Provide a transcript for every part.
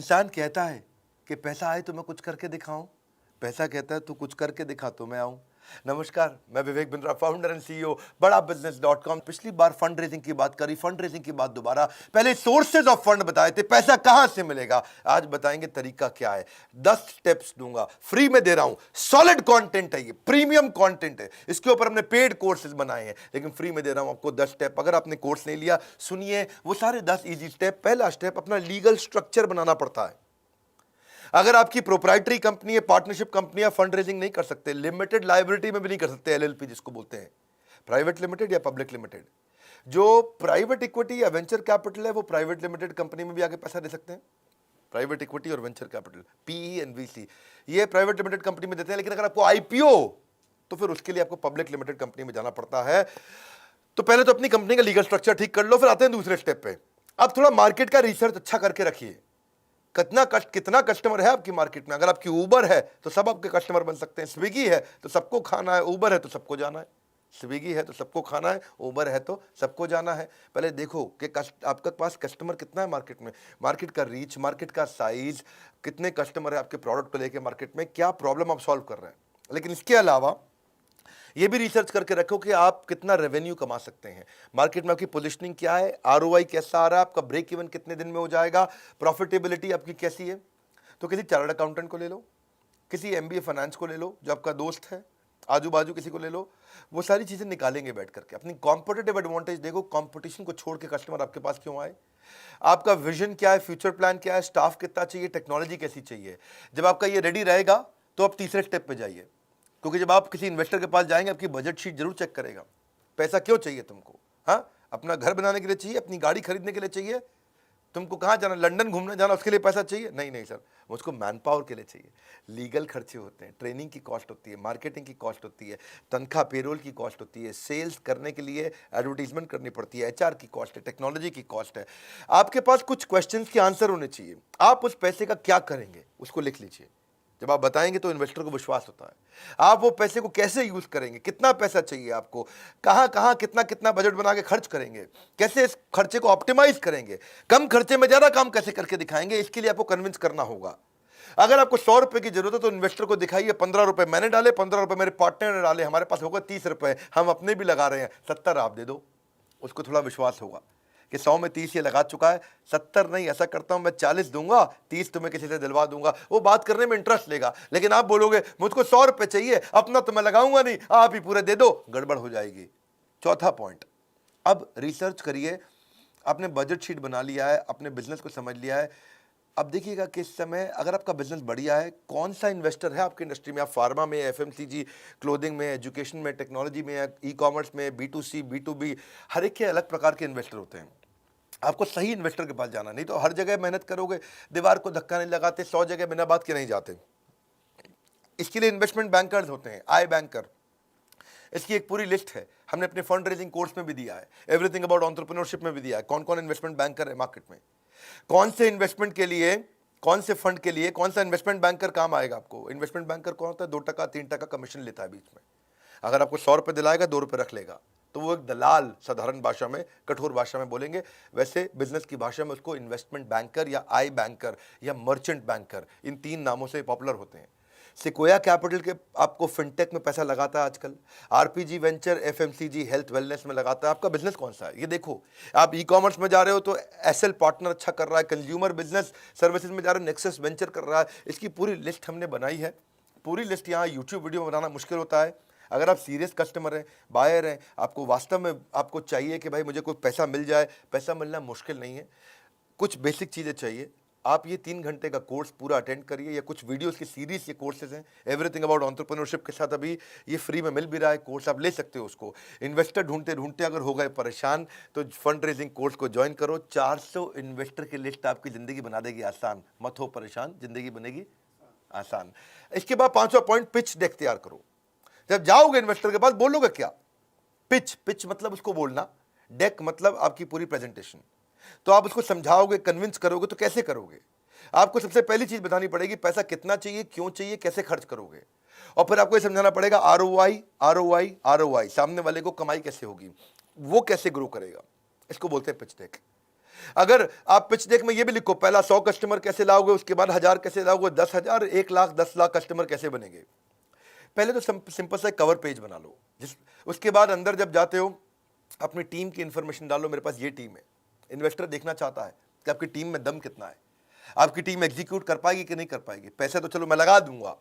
इंसान कहता है कि पैसा आए तो मैं कुछ करके दिखाऊं, पैसा कहता है तू कुछ करके दिखा तो मैं आऊं। नमस्कार, मैं Vivek Bindra, founder and CEO बड़ा बिजनेस.com। पिछली बार फंड रेजिंग की बात करी, फंड रेजिंग की बात दोबारा, पहले सोर्सेज ऑफ फंड बताए थे, पैसा कहां से मिलेगा, आज बताएंगे तरीका क्या है। 10 स्टेप्स दूंगा, फ्री में दे रहा हूं, सॉलिड कंटेंट है, ये प्रीमियम कंटेंट है, इसके ऊपर हमने पेड कोर्सेज बनाए हैं, लेकिन फ्री में दे रहा हूं आपको 10 स्टेप। अगर आपने कोर्स नहीं लिया, सुनिए वो सारे 10 इजी स्टेप। पहला स्टेप, अपना लीगल स्ट्रक्चर बनाना पड़ता है। अगर आपकी प्रोप्राइटरी कंपनी है, पार्टनरशिप कंपनी है, फंड रेजिंग नहीं कर सकते, लिमिटेड लायबिलिटी में भी नहीं कर सकते, एलएलपी जिसको बोलते हैं, प्राइवेट लिमिटेड या पब्लिक लिमिटेड। जो प्राइवेट इक्विटी या वेंचर कैपिटल है वो प्राइवेट लिमिटेड कंपनी में भी आगे पैसा दे सकते हैं। प्राइवेट इक्विटी और venture capital, PE and VC, ये प्राइवेट लिमिटेड कंपनी में देते हैं। लेकिन अगर आपको आईपीओ, तो फिर उसके लिए आपको पब्लिक लिमिटेड कंपनी में जाना पड़ता है। तो पहले तो अपनी कंपनी का लीगल स्ट्रक्चर ठीक कर लो, फिर आते हैं दूसरे स्टेप पे। अब थोड़ा मार्केट का रिसर्च अच्छा करके रखिए, कितना कस्टमर है आपकी मार्केट में। अगर आपकी उबर है तो सब आपके कस्टमर बन सकते हैं, स्विगी है तो सबको खाना है, उबर है तो सबको जाना है, स्विगी है तो सबको खाना है, उबर है तो सबको जाना है। पहले देखो कि आपके पास कस्टमर कितना है मार्केट में, मार्केट का रीच, मार्केट का साइज, कितने कस्टमर है आपके प्रोडक्ट को लेके मार्केट में, क्या प्रॉब्लम आप सॉल्व कर रहे हैं। लेकिन इसके अलावा ये भी रिसर्च करके रखो कि आप कितना रेवेन्यू कमा सकते हैं, मार्केट में आपकी पोजीशनिंग क्या है, आरओआई कैसा आ रहा है, आपका ब्रेक इवन कितने दिन में हो जाएगा, प्रॉफिटेबिलिटी आपकी कैसी है। तो किसी चार्टर्ड अकाउंटेंट को ले लो, किसी एमबीए फाइनेंस को ले लो जो आपका दोस्त है, आजू बाजू किसी को ले लो, वो सारी चीज़ें निकालेंगे बैठ करके। अपनी कॉम्पिटिटिव एडवांटेज देखो, कॉम्पिटिशन को छोड़ के कस्टमर आपके पास क्यों आए, आपका विजन क्या है, फ्यूचर प्लान क्या है, स्टाफ कितना चाहिए, टेक्नोलॉजी कैसी चाहिए। जब आपका ये रेडी रहेगा तो आप तीसरे स्टेप पे जाइए, क्योंकि जब आप किसी इन्वेस्टर के पास जाएंगे आपकी बजट शीट जरूर चेक करेगा। पैसा क्यों चाहिए तुमको, हाँ, अपना घर बनाने के लिए चाहिए, अपनी गाड़ी खरीदने के लिए चाहिए, तुमको कहाँ जाना, लंदन घूमने जाना, उसके लिए पैसा चाहिए, नहीं नहीं सर, मुझको मैन पावर के लिए चाहिए। लीगल खर्चे होते हैं, ट्रेनिंग की कॉस्ट होती है, मार्केटिंग की कॉस्ट होती है, तनख्वाह पेरोल की कॉस्ट होती है, सेल्स करने के लिए एडवर्टीजमेंट करनी पड़ती है, एचआर की कॉस्ट है, टेक्नोलॉजी की कॉस्ट है। आपके पास कुछ क्वेश्चंस के आंसर होने चाहिए। आप उस पैसे का क्या करेंगे उसको लिख लीजिए। जब आप बताएंगे तो इन्वेस्टर को विश्वास होता है। आप वो पैसे को कैसे यूज करेंगे, कितना पैसा चाहिए आपको, कहां कहां कितना कितना बजट बना के खर्च करेंगे, कैसे इस खर्चे को ऑप्टिमाइज करेंगे, कम खर्चे में ज्यादा काम कैसे करके दिखाएंगे, इसके लिए आपको कन्विंस करना होगा। अगर आपको 100 रुपए की जरूरत है तो इन्वेस्टर को दिखाइए 15 रुपए मैंने डाले, 15 रुपए मेरे पार्टनर ने डाले, हमारे पास होगा 30 रुपए, हम अपने भी लगा रहे हैं, 70 आप दे दो। उसको थोड़ा विश्वास होगा कि 100 में 30 ये लगा चुका है, 70 नहीं, ऐसा करता हूं मैं 40 दूंगा, 30 तुम्हें किसी से दिलवा दूंगा, वो बात करने में इंटरेस्ट लेगा। लेकिन आप बोलोगे मुझको 100 रुपए चाहिए, अपना तो मैं लगाऊंगा नहीं, आप ही पूरे दे दो, गड़बड़ हो जाएगी। चौथा पॉइंट, अब रिसर्च करिए, आपने बजट शीट बना लिया है, अपने बिजनेस को समझ लिया है। अब देखिएगा कि इस समय अगर आपका बिजनेस बढ़िया है, कौन सा इन्वेस्टर है आपकी इंडस्ट्री में, आप फार्मा में, एफएमसीजी, क्लोथिंग में, एजुकेशन में, टेक्नोलॉजी में, ई कॉमर्स में, B2C, B2B, हर एक के अलग प्रकार के इन्वेस्टर होते हैं। आपको सही इन्वेस्टर के पास जाना, नहीं तो हर जगह मेहनत करोगे, दीवार को धक्का नहीं लगाते, 100 जगह बिना बात के नहीं जाते। इसके लिए इन्वेस्टमेंट बैंकर्स होते हैं, आई बैंकर, इसकी एक पूरी लिस्ट है, हमने अपने फंड रेजिंग कोर्स में भी दिया है, एवरीथिंग अबाउट एंटरप्रेन्योरशिप में भी दिया है, कौन कौन इन्वेस्टमेंट बैंकर है मार्केट में, कौन से इन्वेस्टमेंट के लिए, कौन से फंड के लिए कौन सा इन्वेस्टमेंट बैंकर काम आएगा आपको। इन्वेस्टमेंट बैंकर कौन होता है, 2% 3% कमीशन लेता है बीच में। अगर आपको 100 रुपये दिलाएगा, 2 रुपये रख लेगा, तो वो एक दलाल, साधारण भाषा में, कठोर भाषा में बोलेंगे, वैसे बिजनेस की भाषा में उसको इन्वेस्टमेंट बैंकर या आई बैंकर या मर्चेंट बैंकर, इन 3 नामों से पॉपुलर होते हैं। सिकोया कैपिटल के आपको फिनटेक में पैसा लगाता है आजकल, RPG venture, FMCG, health wellness में लगाता है। आपका बिजनेस कौन सा है ये देखो। आप ई कॉमर्स में जा रहे हो तो एसएल पार्टनर अच्छा कर रहा है, कंज्यूमर बिजनेस सर्विसेज में जा रहे हो नेक्सस वेंचर कर रहा है। इसकी पूरी लिस्ट हमने बनाई है, पूरी लिस्ट। यहाँ यूट्यूब वीडियो बनाना मुश्किल होता है। अगर आप सीरियस कस्टमर हैं, बायर हैं, आपको वास्तव में आपको चाहिए कि भाई मुझे कोई पैसा मिल जाए, पैसा मिलना मुश्किल नहीं है, कुछ बेसिक चीज़ें चाहिए। आप ये 3 घंटे का कोर्स पूरा अटेंड करिए, या कुछ वीडियोस की सीरीज, ये कोर्सेज हैं, एवरीथिंग अबाउट एंटरप्रेन्योरशिप के साथ अभी ये फ्री में मिल भी रहा है कोर्स, आप ले सकते हो उसको। इन्वेस्टर ढूंढते ढूंढते अगर हो गए परेशान तो फंड रेजिंग कोर्स को ज्वाइन करो। 400 इन्वेस्टर की लिस्ट आपकी ज़िंदगी बना देगी आसान, मत हो परेशान, ज़िंदगी बनेगी आसान। इसके बाद 5वां पॉइंट, पिच डेक तैयार करो। जब जाओगे इन्वेस्टर के पास बोलोगे क्या, पिच मतलब उसको बोलना, डेक मतलब आपकी पूरी प्रेजेंटेशन। तो आप उसको समझाओगे, कन्विंस करोगे, तो कैसे करोगे। आपको सबसे पहली चीज बतानी पड़ेगी, पैसा कितना चाहिए, क्यों चाहिए, कैसे खर्च करोगे। और फिर आपको ये समझाना पड़ेगा आरओआई, आरओआई, आरओआई, सामने वाले को कमाई कैसे होगी, वो कैसे ग्रो करेगा। इसको बोलते हैं पिच डेक। अगर आप पिच डेक में ये भी लिखो, पहला 100 कस्टमर कैसे लाओगे, उसके बाद 1000 कैसे लाओगे, 10,000, 1 लाख, 10 लाख कस्टमर कैसे बनेंगे। पहले तो सिंपल सा कवर पेज बना लो, उसके बाद अंदर जब जाते हो अपनी टीम की इंफॉर्मेशन डालो, मेरे पास ये टीम है। इन्वेस्टर देखना चाहता है कि आपकी टीम में दम कितना है, आपकी टीम एग्जीक्यूट कर पाएगी कि नहीं कर पाएगी। पैसे तो चलो मैं लगा दूंगा,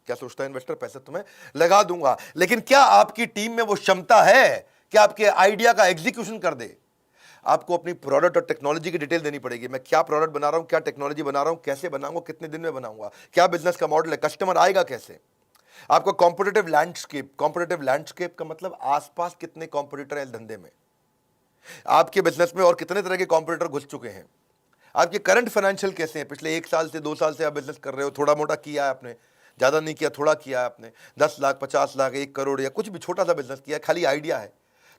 क्या सोचता है इन्वेस्टर, पैसे तो मैं लगा दूंगा, लेकिन क्या आपकी टीम में वो क्षमता है कि आपके आइडिया का एग्जीक्यूशन कर दे। आपको अपनी प्रोडक्ट और टेक्नोलॉजी की डिटेल देनी पड़ेगी। मैं क्या प्रोडक्ट बना रहा हूं, क्या टेक्नोलॉजी बना रहा हूं, कैसे बनाऊंगा, कितने दिन में बनाऊंगा, क्या बिजनेस का मॉडल है, कस्टमर आएगा कैसे। आपका कॉम्पिटिटिव लैंडस्केप का मतलब आसपास कितने कॉम्पिटिटर है इस धंधे में, आपके बिजनेस में और कितने तरह के कॉम्पिटिटर घुस चुके हैं, आपके करंट फाइनेंशियल कैसे हैं, पिछले 1 साल से 2 साल से आप बिजनेस कर रहे हो, थोड़ा मोटा किया है आपने, ज्यादा नहीं किया, थोड़ा किया है आपने, 10 लाख, 50 लाख, 1 करोड़ या कुछ भी छोटा सा बिजनेस किया है, खाली आइडिया है।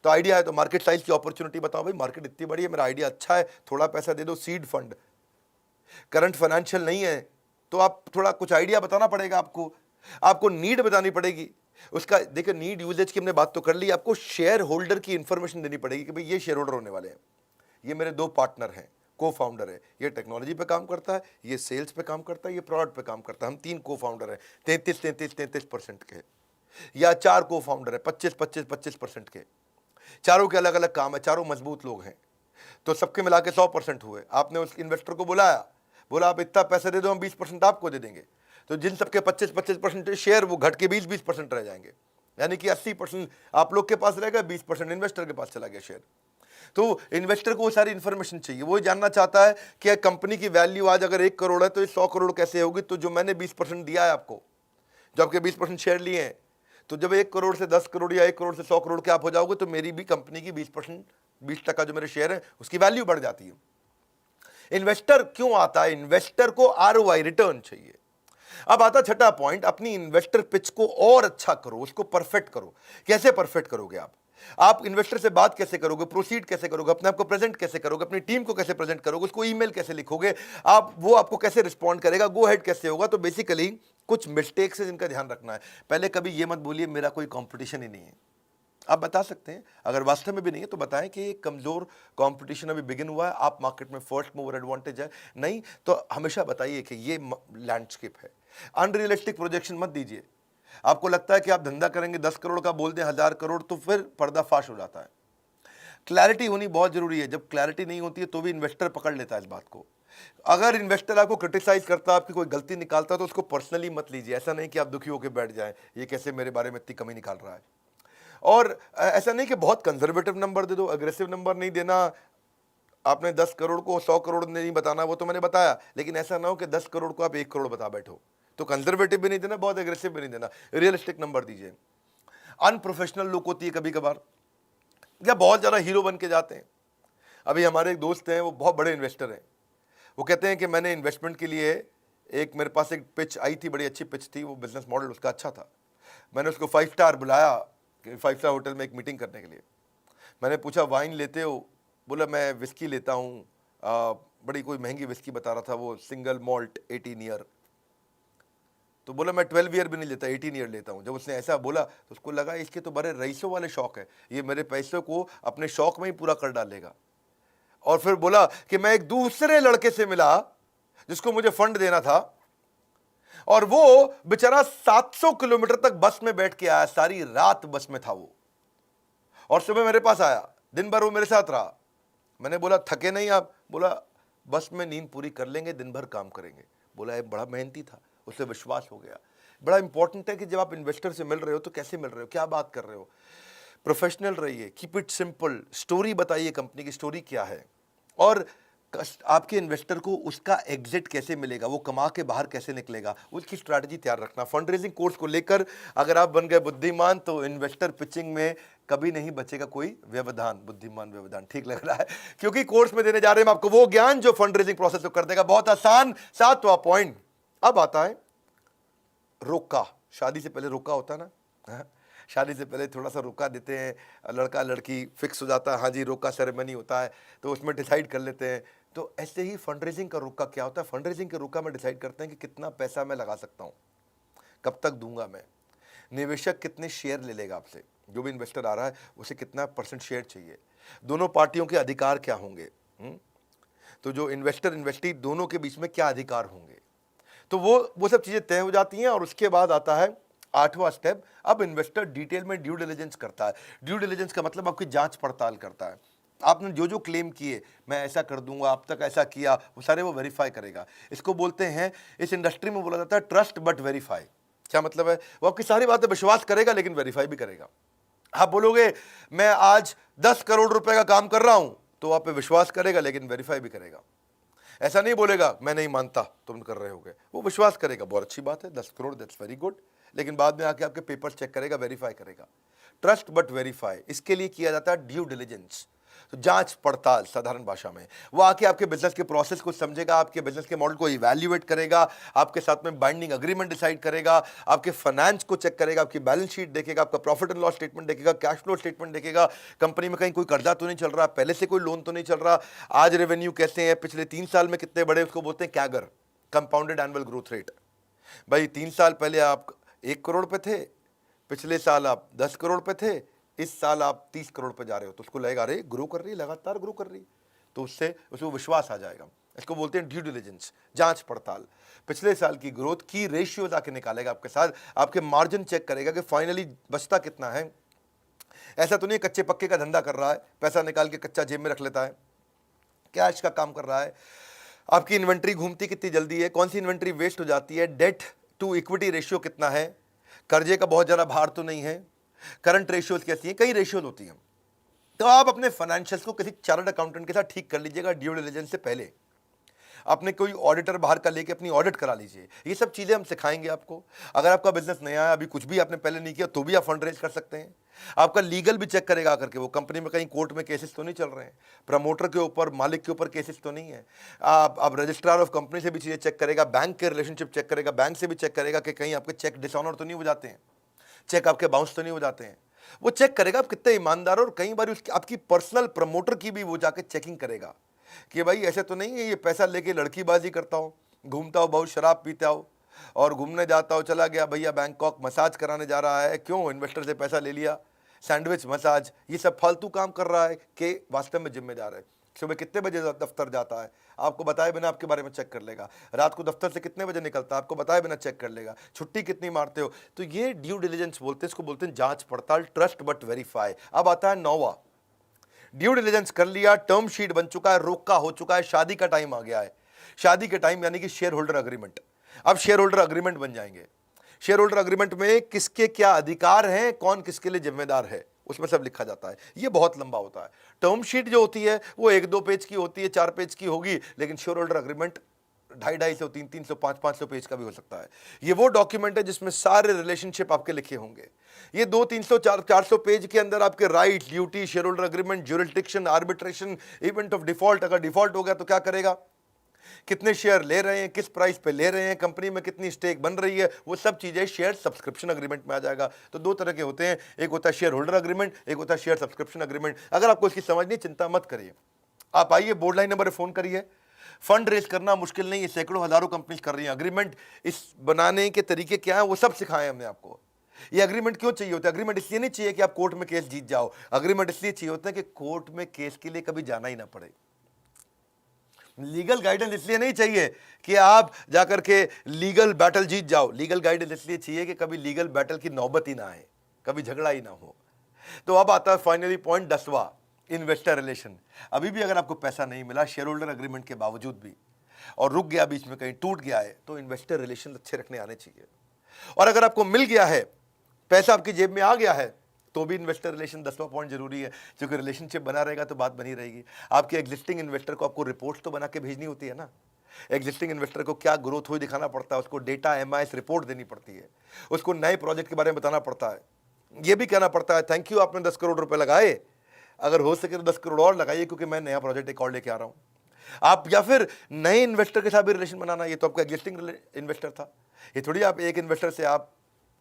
तो आइडिया है तो मार्केट साइज की अपॉर्चुनिटी बताओ, भाई मार्केट इतनी बड़ी है, मेरा आइडिया अच्छा है, थोड़ा पैसा दे दो, सीड फंड। करंट फाइनेंशियल नहीं है तो आप थोड़ा कुछ आइडिया बताना पड़ेगा, आपको नीड बतानी पड़ेगी उसका। देखिए नीड यूजेज की हमने बात तो कर ली, आपको शेयर होल्डर की इंफॉर्मेशन देनी पड़ेगी कि भाई ये शेयर होल्डर होने वाले हैं, ये मेरे 2 पार्टनर हैं, को फाउंडर है, ये टेक्नोलॉजी पे काम करता है, ये सेल्स पे काम करता है, ये प्रोडक्ट पे काम करता है, हम 3 को फाउंडर हैं, 33% के, या 4 को फाउंडर है 25% के, चारों के अलग अलग काम है, चारों मजबूत लोग हैं, तो सबके मिला के 100% हुए। आपने उस इन्वेस्टर को बुलाया, बोला आप इतना पैसे दे दो, हम 20% आपको दे देंगे, तो जिन सबके 25% शेयर वो घट के 20% रह जाएंगे, यानी कि 80% आप लोग के पास रहेगा, 20% इन्वेस्टर के पास चला गया शेयर। तो इन्वेस्टर को वो सारी इंफॉर्मेशन चाहिए, वो जानना चाहता है कि कंपनी की वैल्यू आज अगर 1 करोड़ है तो ये 100 करोड़ कैसे होगी। तो जो मैंने 20% दिया है आपको, जो आपके 20% शेयर लिए हैं, तो जब 1 करोड़ से 10 करोड़ या 1 करोड़ से 100 करोड़ के आप हो जाओगे तो मेरी भी कंपनी की 20% जो मेरे शेयर है उसकी वैल्यू बढ़ जाती है। इन्वेस्टर क्यों आता है, इन्वेस्टर को आरओआई रिटर्न चाहिए। अब आता छठा पॉइंट, अपनी इन्वेस्टर पिच को और अच्छा करो, उसको परफेक्ट करो। कैसे परफेक्ट करोगे आप इन्वेस्टर से बात कैसे करोगे, प्रोसीड कैसे करोगे, अपने आप को प्रेजेंट कैसे करोगे, अपनी टीम को कैसे प्रेजेंट करोगे, उसको ईमेल कैसे लिखोगे आप, वो आपको कैसे रिस्पॉन्ड करेगा, गो हेड कैसे होगा। तो बेसिकली कुछ मिस्टेक्स है जिनका ध्यान रखना है। पहले कभी ये मत बोलिए मेरा कोई कंपटीशन ही नहीं है, आप बता सकते हैं अगर वास्तव में भी नहीं है तो बताएं कि एक कमजोर कंपटीशन अभी बिगिन हुआ है, आप मार्केट में फर्स्ट मूवर एडवांटेज है, नहीं तो हमेशा बताइए कि ये लैंडस्केप है। अनरियलिस्टिक प्रोजेक्शन मत दीजिए। आपको लगता है कि आप धंधा करेंगे 10 करोड़ का, बोल दें 1000 करोड़, तो फिर पर्दाफाश हो जाता है। क्लैरिटी होनी बहुत जरूरी है, जब क्लैरिटी नहीं होती है तो भी इन्वेस्टर पकड़ लेता है इस बात को। अगर इन्वेस्टर आपको क्रिटिसाइज करता है, आपकी कोई गलती निकालता है तो उसको पर्सनली मत लीजिए। ऐसा नहीं कि आप दुखी होकर बैठ जाएं, ये कैसे मेरे बारे में इतनी कमी निकाल रहा है। और ऐसा नहीं कि बहुत कंजर्वेटिव नंबर दे दो, अग्रेसिव नंबर नहीं देना। आपने 10 करोड़ को 100 करोड़ नहीं बताना, वो तो मैंने बताया, लेकिन ऐसा ना हो कि 10 करोड़ को आप 1 करोड़ बता बैठो। तो कंजर्वेटिव भी नहीं देना, बहुत एग्रेसिव भी नहीं देना, रियलिस्टिक नंबर दीजिए। अनप्रोफेशनल लोग होती है कभी कभार, या बहुत ज़्यादा हीरो बन के जाते हैं। अभी हमारे एक दोस्त हैं, वो बहुत बड़े इन्वेस्टर हैं, वो कहते हैं कि मैंने इन्वेस्टमेंट के लिए एक, मेरे पास एक पिच आई थी, बड़ी अच्छी पिच थी, वो बिजनेस मॉडल उसका अच्छा था। मैंने उसको 5 स्टार बुलाया, 5 स्टार होटल में एक मीटिंग करने के लिए। मैंने पूछा वाइन लेते हो, बोला मैं विस्की लेता हूँ, बड़ी कोई महंगी विस्की बता रहा था वो, सिंगल मॉल्ट 18 ईयर। तो बोला मैं 12 ईयर भी नहीं लेता, 18 ईयर लेता हूँ। जब उसने ऐसा बोला तो उसको लगा इसके तो बड़े रईसों वाले शौक है, ये मेरे पैसों को अपने शौक में ही पूरा कर डालेगा। और फिर बोला कि मैं एक दूसरे लड़के से मिला जिसको मुझे फंड देना था, और वो बेचारा 700 किलोमीटर तक बस में बैठ के आया, सारी रात बस में था वो, और सुबह मेरे पास आया, दिन भर वो मेरे साथ रहा। मैंने बोला थके नहीं आप? बोला बस में नींद पूरी कर लेंगे, दिन भर काम करेंगे। बोला ये बड़ा मेहनती था, उसे विश्वास हो गया। बड़ा इंपॉर्टेंट है कि जब आप इन्वेस्टर से मिल रहे हो तो कैसे मिल रहे हो, क्या बात कर रहे हो, प्रोफेशनल रहिए, कीप इट सिंपल, स्टोरी बताइए कंपनी की स्टोरी क्या है, और आपके इन्वेस्टर को उसका एग्जिट कैसे मिलेगा, वो कमा के बाहर कैसे निकलेगा, उसकी स्ट्रैटेजी तैयार रखना। फंड रेजिंग कोर्स को लेकर अगर आप बन गए बुद्धिमान तो इन्वेस्टर पिचिंग में कभी नहीं बचेगा कोई व्यवधान। बुद्धिमान व्यवधान ठीक लग रहा है, क्योंकि कोर्स में देने जा रहे हैं आपको वो ज्ञान जो फंड रेजिंग प्रोसेस को कर देगा बहुत आसान। 7वां पॉइंट अब आता है रोका। शादी से पहले रोका होता है ना, शादी से पहले थोड़ा सा रोका देते हैं, लड़का लड़की फिक्स हो जाता है, हाँ जी रोका सेरेमनी होता है, तो उसमें डिसाइड कर लेते हैं। तो ऐसे ही फंड रेजिंग का रोका क्या होता है, फंड रेजिंग के रोका में डिसाइड करते हैं कि कितना पैसा मैं लगा सकता हूँ, कब तक दूंगा मैं, निवेशक कितने शेयर ले लेगा आपसे, जो भी इन्वेस्टर आ रहा है उसे कितना % शेयर चाहिए, दोनों पार्टियों के अधिकार क्या होंगे, तो जो इन्वेस्टर इन्वेस्टी दोनों के बीच में क्या अधिकार होंगे, तो वो सब चीज़ें तय हो जाती हैं। और उसके बाद आता है 8वां स्टेप। अब इन्वेस्टर डिटेल में ड्यू डिलिजेंस करता है। ड्यू डिलिजेंस का मतलब आपकी जांच पड़ताल करता है। आपने जो जो क्लेम किए, मैं ऐसा कर दूंगा, अब तक ऐसा किया, वो सारे वो वेरीफाई करेगा। इसको बोलते हैं, इस इंडस्ट्री में बोला जाता है ट्रस्ट बट वेरीफाई। क्या मतलब है? वो आपकी सारी बातें विश्वास करेगा लेकिन वेरीफाई भी करेगा। आप बोलोगे मैं आज 10 करोड़ रुपए का काम कर रहा हूं, तो आप पे विश्वास करेगा लेकिन वेरीफाई भी करेगा। ऐसा नहीं बोलेगा मैं नहीं मानता तुम कर रहे होगे, वो विश्वास करेगा, बहुत अच्छी बात है, 10 करोड़ दैट्स वेरी गुड, लेकिन बाद में आके आपके पेपर्स चेक करेगा, वेरीफाई करेगा। ट्रस्ट बट वेरीफाई, इसके लिए किया जाता है ड्यू डिलिजेंस, तो जांच पड़ताल साधारण भाषा में। वो आके आपके बिजनेस के प्रोसेस को समझेगा, आपके बिजनेस के मॉडल को इवैल्यूएट करेगा, आपके साथ में बाइंडिंग अग्रीमेंट डिसाइड करेगा, आपके फाइनेंस को चेक करेगा, आपकी बैलेंस शीट देखेगा, आपका प्रॉफिट एंड लॉस स्टेटमेंट देखेगा, कैश फ्लो स्टेटमेंट देखेगा, कंपनी में कहीं कोई कर्जा तो नहीं चल रहा, पहले से कोई लोन तो नहीं चल रहा, आज रेवेन्यू कैसे है, पिछले 3 साल में कितने बढ़े, उसको बोलते हैं CAGR, compounded annual growth rate. भाई 3 साल पहले आप 1 करोड़ पे थे, पिछले साल आप 10 करोड़ पे थे, इस साल आप 30 करोड़ पे जा रहे हो, तो उसको लगेगा अरे ग्रो कर रही है, लगातार ग्रो कर रही है, तो उससे उसको विश्वास आ जाएगा। इसको बोलते हैं ड्यू डिलिजेंस, जांच पड़ताल। पिछले साल की ग्रोथ की रेशियोज आके निकालेगा आपके साथ, आपके मार्जिन चेक करेगा कि फाइनली बचता कितना है। ऐसा तो नहीं कच्चे पक्के का धंधा कर रहा है, पैसा निकाल के कच्चा जेब में रख लेता है, कैश का काम कर रहा है। आपकी इन्वेंट्री घूमती कितनी जल्दी है, कौन सी इन्वेंट्री वेस्ट हो जाती है, डेट टू इक्विटी रेशियो कितना है, कर्जे का बहुत ज़्यादा भार तो नहीं है, करंट रेशियोज कैसी हैं, कई रेशियोज होती हैं। तो आप अपने फाइनेंशियल्स को किसी चार्टर्ड अकाउंटेंट के साथ ठीक कर लीजिएगा ड्यू डिलिजेंस से पहले। अपने कोई ऑडिटर बाहर का लेके अपनी ऑडिट करा लीजिए। ये सब चीज़ें हम सिखाएंगे आपको। अगर आपका बिजनेस नया है, अभी कुछ भी आपने पहले नहीं किया, तो भी आप फंड रेज कर सकते हैं। आपका लीगल भी चेक करेगा आकर के, वो कंपनी में कहीं कोर्ट में केसेस तो नहीं चल रहे हैं, प्रमोटर के ऊपर, मालिक के ऊपर केसेस तो नहीं है। आप रजिस्ट्रार ऑफ कंपनी से भी चीज़ें चेक करेगा, बैंक के रिलेशनशिप चेक करेगा, बैंक से भी चेक करेगा कि कहीं आपके चेक डिसऑनर तो नहीं हो जाते हैं, चेक आपके बाउंस तो नहीं हो जाते हैं। वो चेक करेगा आप कितने ईमानदार हो, और कई बार उसकी आपकी पर्सनल प्रमोटर की भी वो जाके चेकिंग करेगा कि भाई ऐसे तो नहीं है ये पैसा लेके लड़कीबाजी करता हो, घूमता हो, बहुत शराब पीता हो और घूमने जाता हो, चला गया भैया बैंकॉक मसाज कराने जा रहा है, क्यों, इन्वेस्टर से पैसा ले लिया, सैंडविच मसाज, ये सब फालतू काम कर रहा है कि वास्तव में जिम्मेदार है। सुबह कितने बजे दफ्तर जाता है, आपको बताए बिना आपके बारे में चेक कर लेगा। रात को दफ्तर से कितने बजे निकलता है, आपको बताए बिना चेक कर लेगा। छुट्टी कितनी मारते हो, तो ये ड्यू डिलिजेंस बोलते हैं, इसको बोलते हैं जांच पड़ताल, ट्रस्ट बट वेरीफाई। अब आता है 9वां, ड्यू डिलिजेंस कर लिया, टर्म शीट बन चुका है, रोका हो चुका है, शादी का टाइम आ गया है। शादी के टाइम यानी कि शेयर होल्डर अग्रीमेंट। अब शेयर होल्डर अग्रीमेंट बन जाएंगे। शेयर होल्डर अग्रीमेंट में किसके क्या अधिकार हैं, कौन किसके लिए जिम्मेदार है, उसमें सब लिखा जाता है। ये बहुत लंबा होता है। टर्म शीट जो होती है वो 1-2 पेज की होती है, 4 पेज की होगी, लेकिन शेयर होल्डर अग्रीमेंट 250-250, 300-300, 500-500 पेज का भी हो सकता है। ये वो डॉक्यूमेंट है जिसमें सारे रिलेशनशिप आपके लिखे होंगे। ये 200-300, 400 पेज के अंदर आपके right, duty, share holder agreement, jurisdiction, arbitration, event of default, अगर डिफॉल्ट हो गया तो क्या करेगा, कितने शेयर ले रहे हैं, किस प्राइस पे ले रहे हैं, कंपनी में कितनी स्टेक बन रही है, वो सब चीजें शेयर सब्सक्रिप्शन अग्रीमेंट में आ जाएगा। तो 2 तरह के होते हैं, एक होता है शेयर होल्डर अग्रीमेंट, एक होता है शेयर सब्सक्रिप्शन अग्रीमेंट। अगर आपको इसकी समझ नहीं, चिंता मत करिए, आप आइए, बोर्ड लाइन नंबर पर फोन करिए। फंड रेज करना मुश्किल नहीं है, सैकड़ों हजारों कंपनीज कर रही हैं। अग्रीमेंट इस बनाने के तरीके क्या है वो सब सिखाए हमने आपको। ये अग्रीमेंट क्यों चाहिए होता है? अग्रीमेंट इसलिए नहीं चाहिए कि आप कोर्ट में केस जीत जाओ, अग्रीमेंट इसलिए चाहिए होता है कि कोर्ट में केस के लिए कभी जाना ही ना पड़े। लीगल गाइडेंस इसलिए नहीं चाहिए कि आप जाकर के लीगल बैटल जीत जाओ, लीगल गाइडेंस इसलिए चाहिए कि कभी लीगल बैटल की नौबत ही ना आए, कभी झगड़ा ही ना हो। तो अब आता है फाइनली पॉइंट 10वां, इन्वेस्टर रिलेशन। अभी भी अगर आपको पैसा नहीं मिला शेयर होल्डर अग्रीमेंट के बावजूद भी, और रुक गया बीच में, कहीं टूट गया है, तो इन्वेस्टर रिलेशन अच्छे रखने आने चाहिए। और अगर आपको मिल गया है, पैसा आपकी जेब में आ गया है, तो भी इन्वेस्टर रिलेशन 10वां पॉइंट जरूरी है, क्योंकि रिलेशनशिप बना रहेगा तो बात बनी रहेगी। आपके एग्जिस्टिंग इन्वेस्टर को आपको रिपोर्ट्स तो बना के भेजनी होती है ना। एग्जिस्टिंग इन्वेस्टर को क्या ग्रोथ हुई दिखाना पड़ता है, उसको डेटा MIS रिपोर्ट देनी पड़ती है, उसको नए प्रोजेक्ट के बारे में बताना पड़ता है, ये भी कहना पड़ता है थैंक यू आपने 10 करोड़ रुपए लगाए, अगर हो सके तो 10 करोड़ और लगाइए क्योंकि मैं नया प्रोजेक्ट एक और लेके आ रहा हूँ। आप या फिर नए इन्वेस्टर के साथ भी रिलेशन बनाना, ये तो आपका एग्जिस्टिंग इन्वेस्टर था। ये थोड़ी आप एक इन्वेस्टर से आप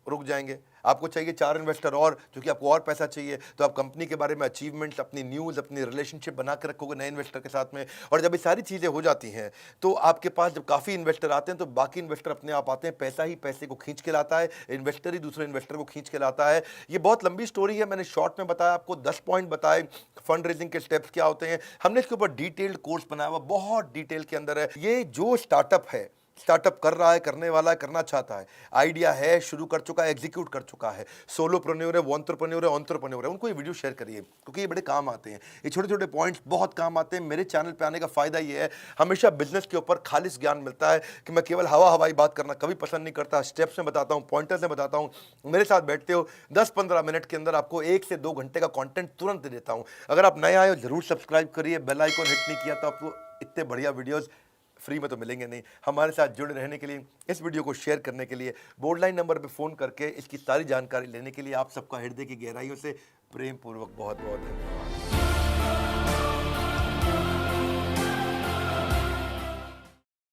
रुक जाएंगे। आपको चाहिए 4 इन्वेस्टर और, क्योंकि आपको और पैसा चाहिए, तो आप कंपनी के बारे में अचीवमेंट्स, अपनी न्यूज़, अपनी रिलेशनशिप बना के रखोगे नए इन्वेस्टर के साथ में। और जब ये सारी चीज़ें हो जाती हैं तो आपके पास जब काफ़ी इन्वेस्टर आते हैं तो बाकी इन्वेस्टर अपने आप आते हैं। पैसा ही पैसे को खींच के लाता है, इन्वेस्टर ही दूसरे इन्वेस्टर को खींच के लाता है। ये बहुत लंबी स्टोरी है, मैंने शॉर्ट में बताया आपको, 10 पॉइंट बताए फंड रेजिंग के स्टेप्स क्या होते हैं। हमने इसके ऊपर डिटेल्ड कोर्स बनाया हुआ, बहुत डिटेल के अंदर है। ये जो स्टार्टअप है, स्टार्टअप कर रहा है, करने वाला है, करना चाहता है, आइडिया है, शुरू कर चुका है, एग्जीक्यूट कर चुका है, सोलोप्रेन्योर है, वो एंटरप्रेन्योर है, उनको ये वीडियो शेयर करिए, क्योंकि ये बड़े काम आते हैं। ये छोटे छोटे पॉइंट्स बहुत काम आते हैं। मेरे चैनल पे आने का फायदा ये है, हमेशा बिजनेस के ऊपर खालिस ज्ञान मिलता है कि मैं केवल हवाई बात करना कभी पसंद नहीं करता। स्टेप्स में बताता हूँ, पॉइंटर्स में बताता हूँ। मेरे साथ बैठते हो, 10-15 मिनट के अंदर आपको 1 से 2 घंटे का कंटेंट तुरंत दे देता हूँ। अगर आप नए आए हो जरूर सब्सक्राइब करिए, बेल आइकन हिट नहीं किया तो आपको इतने बढ़िया वीडियोस फ्री में तो मिलेंगे नहीं। हमारे साथ जुड़े रहने के लिए, इस वीडियो को शेयर करने के लिए, बोर्ड लाइन नंबर पे फ़ोन करके इसकी सारी जानकारी लेने के लिए आप सबका हृदय की गहराइयों से प्रेम पूर्वक बहुत बहुत धन्यवाद।